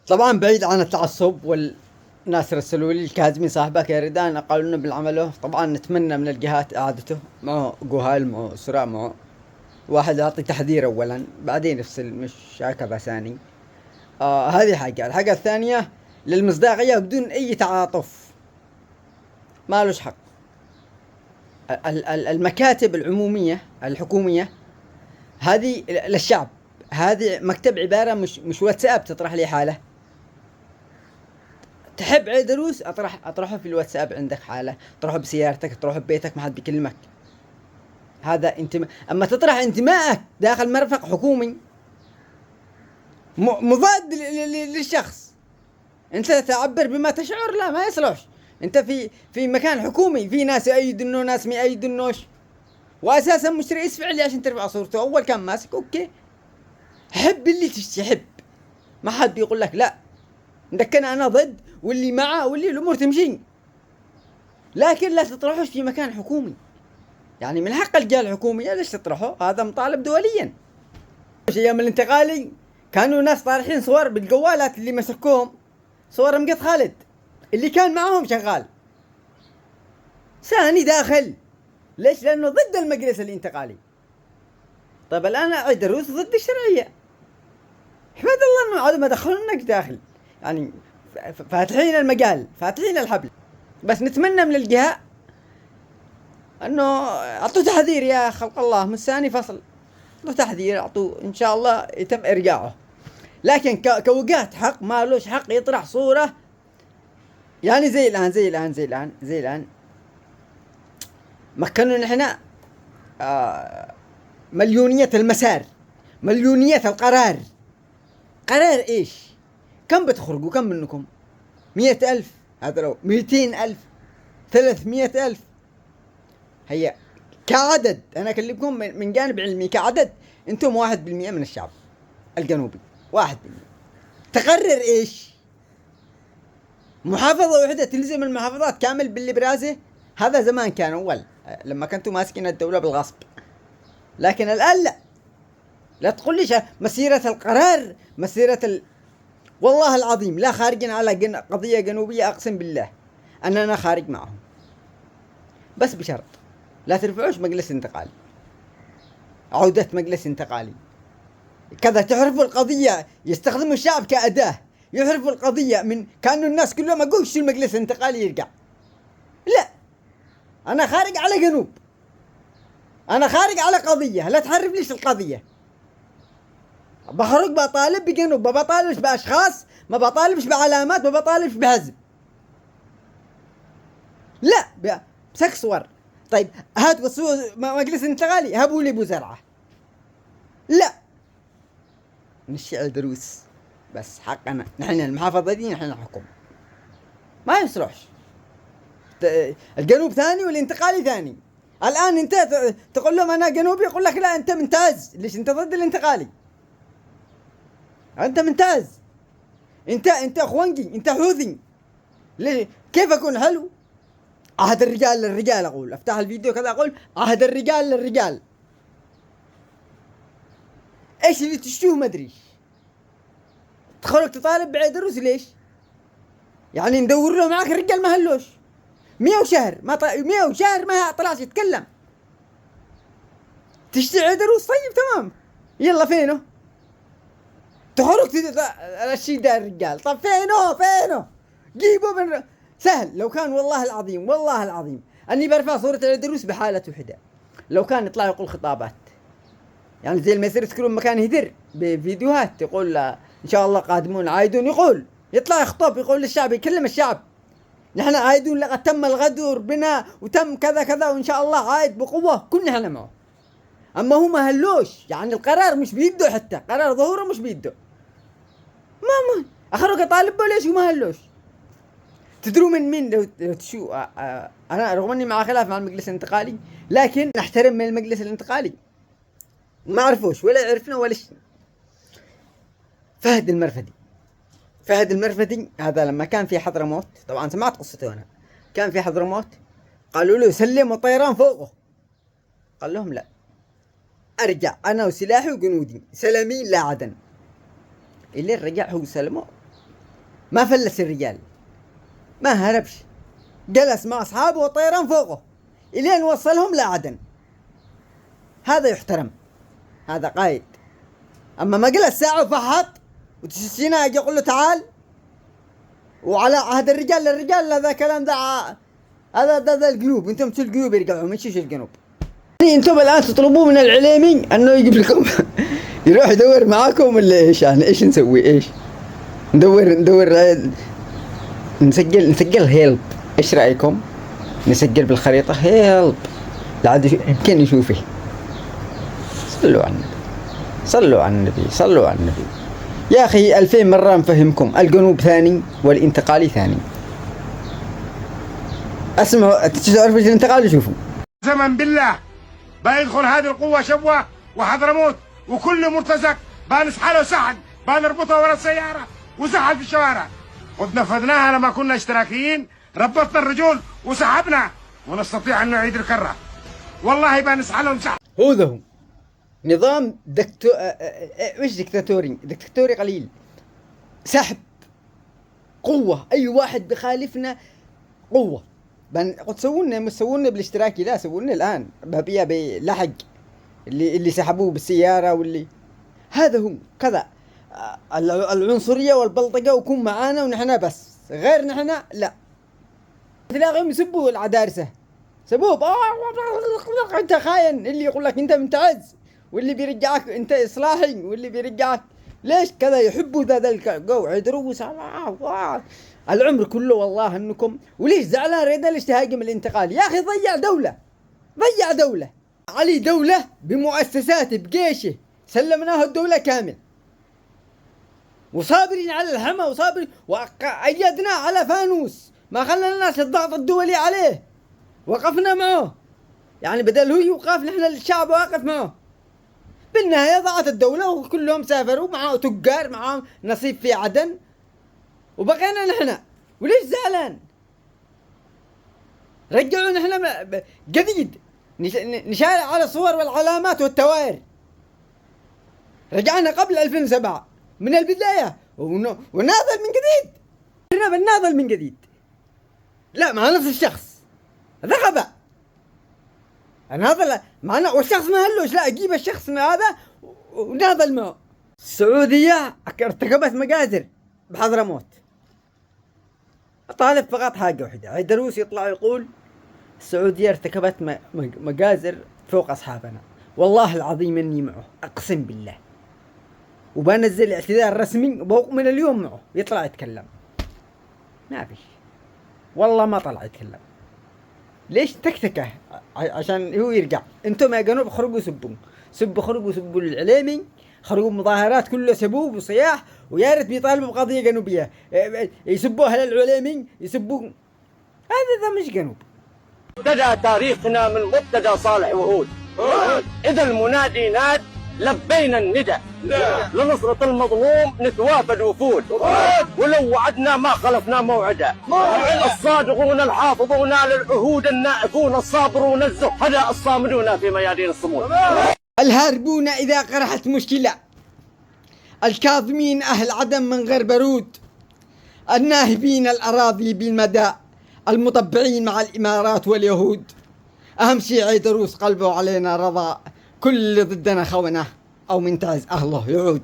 طبعا بعيد عن التعصب والناس رسلوا لي الكاظمي صاحبك يا ردان قالوا لنا بالعمله. طبعا نتمنى من الجهات اعادته معه جهال معه اسراء معه واحد يعطي تحذير اولا بعدين يفصل مش هكذا ثاني. هذه حاجة. الحاجة الثانية للمصداقية بدون اي تعاطف مالوش حق. المكاتب العمومية الحكومية هذه للشعب. هذه مكتب عبارة مش واتساب تطرح لي حالة. تحب عيدروس اطرحه في الواتساب عندك حالة، اطرحه بسيارتك، اطرحه ببيتك، ما حد بيكلمك. هذا انتماء. اما تطرح انتمائك داخل مرفق حكومي مضاد للشخص، انت تعبر بما تشعر، لا ما يصلحش. انت في مكان حكومي في ناس يؤيدونه ناس ما يؤيدونوش، واساسا مش رئيس فعلي عشان ترفع صورته. اول كان ماسك اوكي، حب اللي تحب، ما حد بيقول لك لا لكن انا ضد واللي معه واللي الامور تمشي، لكن لا تطرحوش في مكان حكومي. يعني من حق الجهة الحكومية ليش تطرحه؟ هذا مطالب دوليا. ايام الانتقالي كانوا ناس طارحين صور بالجوالات اللي مسكوهم، صور مقط خالد اللي كان معهم شغال ثاني داخل. ليش؟ لانه ضد المجلس الانتقالي. طيب الان عيدروس ضد الشرعية، احمد الله انه عاد ما دخلونك داخل. يعني فاتحين المجال، فاتحين الحبل. بس نتمنى من الجهة انه اعطوا تحذير يا خلق الله من ثاني فصل، اعطوا تحذير، اعطوا ان شاء الله يتم ارجاعه. لكن كوقات حق مالوش حق يطرح صورة. يعني زي الان مكنوا نحن مليونية المسار، مليونية القرار. قرار ايش؟ كم بتخرجوا؟ كم منكم؟ 100,000؟ هذا لو 200,000 300,000. هي كعدد انا اكلمكم من جانب علمي، كعدد انتم 1% من الشعب الجنوبي، 1%. تقرر ايش؟ محافظة واحدة تلزم المحافظات كامل بالليبرازي؟ هذا زمان كان اول لما كنتوا ماسكين الدولة بالغصب، لكن الان لا. لا تقول لي مسيرة القرار، والله العظيم لا خارجين على قضية جنوبية، اقسم بالله اننا خارج معهم، بس بشرط لا ترفعوش مجلس انتقالي، عودة مجلس انتقالي كذا. تعرفوا القضية، يستخدموا الشعب كأداة، يعرفوا القضية من كانوا الناس كلهم اقول شو المجلس الانتقالي يرجع. لا، انا خارج على جنوب، انا خارج على قضية، لا تحرف ليش القضية. بخرج بطالب بجنوب، ما بطالبش باشخاص، ما بطالبش بعلامات، ما بطالبش بحزب، لا بسك صور. طيب هات مجلس انتقالي هبوا لي ابو زرعه، لا نشيع دروس. بس حقنا نحن المحافظة دي نحن حكم، ما يصلحش. الجنوب ثاني والانتقالي ثاني. الان انت تقول لهم انا جنوبي، يقول لك لا انت ممتاز، ليش انت ضد الانتقالي؟ انت ممتاز، انت اخوانجي، انت حوثي. ليه؟ كيف اكون حلو؟ عهد الرجال للرجال، اقول افتح الفيديو كذا اقول عهد الرجال للرجال. ايش اللي تشتوه ما ادري. تخرج تطالب بعيدروس ليش؟ يعني ندور له معاك الرجال ما هلوش 100 شهر، ما 100 شهر ما طلعش يتكلم. تشتي عيدروس طيب تمام، يلا فينه؟ تخرج الشيء ده الرجال. طب فينه؟ جيبوا من سهل. لو كان والله العظيم اني برفع صورة عيدروس بحالة وحدة، لو كان يطلع يقول خطابات يعني زي ما يصير تذكرون مكان هدر بفيديوهات يقول ان شاء الله قادمون عايدون، يطلع يخطب يقول للشعب، يكلم الشعب نحن عايدون، لقد تم الغدر بنا وتم كذا كذا وان شاء الله عايد بقوة، كلنا احنا معه. اما هو ما هلوش، يعني القرار مش بيده، حتى قرار ظهوره مش بيده. ما اخرج طالب ليش وما هلوش. تدروا من مين؟ لو تشو انا رغم اني مع خلاف مع المجلس الانتقالي، لكن نحترم من المجلس الانتقالي، ما عرفوش ولا عرفنا ولا شيء. فهد المرفدي هذا لما كان في حضرموت، طبعا سمعت قصته انا، كان في حضرموت قالوا له سلم وطيران فوقه، قال لهم لا، ارجع انا وسلاحي وجنودي سلمين لا عدن. اللي رجع هو سلمه ما فلس الرجال، ما هربش، جلس مع أصحابه والطيران فوقه إلين وصلهم لعدن. هذا يحترم، هذا قائد. أما ما جلس ساعة وفحط وتسينا يجي يقول له تعال، وعلى عهد الرجال للرجال، هذا كلام هذا الجنوب. انتم شو الجنوب يرجعوا من شو الجنوب؟ يعني انتم الان تطلبوا من العليمي انه يجيب لكم يروح يدور معاكم ولا ايش؟ يعني ايش نسوي؟ ايش ندور نسجل هيلب. ايش رايكم نسجل بالخريطه هيلب لعد يمكن يشوفه؟ صلوا على النبي، صلوا على النبي، صلوا على النبي. يا أخي 2000 مرة نفهمكم، الجنوب ثاني والانتقالي ثاني. اسمعوا، تعرفوا ايش الانتقالي؟ شوفوا. زمن بالله بيدخل هذه القوة شبوة وحضرموت وكل مرتزق بنسحله سحل، بنربطه ورا السيارة وسحل في الشوارع. قد نفذناها لما كنا اشتراكيين، ربطنا الرجول وسحبنا، ونستطيع أن نعيد الكرة. والله بنسحلهم سحل. هو نظام مش دكتاتوري قليل. سحب، قوة، أي واحد بخالفنا قوة. قد سوونا بالاشتراكي، لا سوونا الآن بابيا بلحق اللي سحبوه بالسيارة واللي هذا هو كذا. العنصرية والبلطجة وكون معانا ونحن بس، غير نحن لا. تلاقيهم يسبوا العدارسة، سبوب انت خاين، اللي يقول لك انت ممتاز، واللي بيرجعك انت اصلاحي، واللي بيرجعك ليش كذا. يحبوا ذا القوع دروس العمر كله والله انكم. وليش زعلان ريدا ليش تهاجم الانتقال؟ يا اخي ضيع دولة علي، دولة بمؤسساته بجيشه، سلمناه الدولة كامل، وصابرين على الهمة، وصابرين وأيدنا على فانوس، ما خلنا الناس الضغط الدولي عليه، وقفنا معه. يعني بدل هو يوقف نحن الشعب واقف معه. بالنهاية ضاعت الدولة وكلهم سافروا معه تجار، معه نصيب في عدن، وبقينا نحن. وليش زعلان؟ رجعوا نحن جديد، نشارع على الصور والعلامات والتوائر. رجعنا قبل 2007 من البداية، وناضل من جديد. احنا بنناضل من جديد، لا مع نفس الشخص. هذا غباء. ناضل معنا والشخص ما هلوش، لا اجيب الشخص هذا وناضل معه. السعودية ارتكبت مجازر بحضرموت. طالب فقط حاجة واحدة، عيدروس يطلع يقول السعودية ارتكبت مجازر فوق أصحابنا. والله العظيم إني معه، أقسم بالله، وبنزل اعتذار رسمي من اليوم معه. يطلع يتكلم، ما فيش والله ما طلع يتكلم. ليش تكتكه؟ عشان هو يرجع. انتم يا جنوب خرجوا خرجوا سبوا العليمي، خرجوا مظاهرات كلها سبوب وصياح، ويا ريت بيطالبوا بقضية جنوبية، يسبوا أهل العليمي، يسبوا. هذا مش جنوب. ابتدى تاريخنا من مبتدى صالح وهود. إذا المنادي ناد لبينا الندى، لنصرة المظلوم نتوافد وفود، ولو وعدنا ما خلفنا موعدا. الصادقون الحافظون للعهود، النائفون الصابرون الزهداء الصامدون في ميادين الصمود. الهاربون إذا قرحت مشكلة، الكاظمين أهل عدن من غير برود، الناهبين الأراضي بالمدى، المطبعين مع الإمارات واليهود. أهم شيء عيدروس قلبه علينا رضا، كل اللي ضدنا خونه أو منتهز أهله يعود.